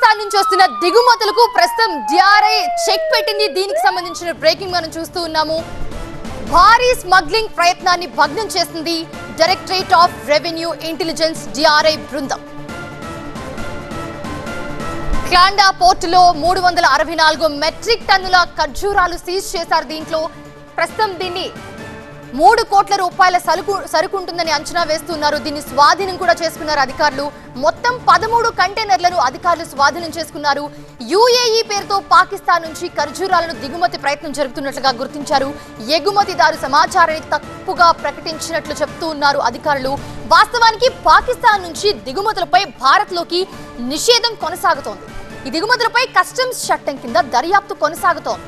పాకిస్తాన్ నుంచి వస్తున్న దిగుమతులకు ప్రస్తుతం డిఆర్ఐ చెక్ పెట్టింది. దీనికి సంబంధించిన బ్రేకింగ్ మనం చూస్తూ ఉన్నాము. భారీ స్మగ్లింగ్ ప్రయత్నాన్ని భగ్నం చేసింది directorate of revenue intelligence DRI బృందం. క్లాండా పోర్టులో 364 మెట్రిక్ టన్నుల ఖర్జూరాలు సీజ్ చేశారు. దీంట్లో ప్రస్తుతం దీన్ని 3 కోట్ల రూపాయల సరుకు ఉంటుందని అంచనా వేస్తున్నారు. దీన్ని స్వాధీనం కూడా చేసుకున్నారు అధికారులు. మొత్తం 13 కంటైనర్లను అధికారులు స్వాధీనం చేసుకున్నారు. యుఏఈ పేరుతో పాకిస్తాన్ నుంచి ఖర్జూరాలను దిగుమతి ప్రయత్నం జరుగుతున్నట్లుగా గుర్తించారు. ఎగుమతిదారు సమాచారాన్ని తప్పుగా ప్రకటించినట్లు చెప్తూ ఉన్నారు అధికారులు. వాస్తవానికి పాకిస్తాన్ నుంచి దిగుమతులపై భారత్లోకి నిషేధం కొనసాగుతోంది. ఈ దిగుమతులపై కస్టమ్స్ చట్టం కింద దర్యాప్తు కొనసాగుతోంది.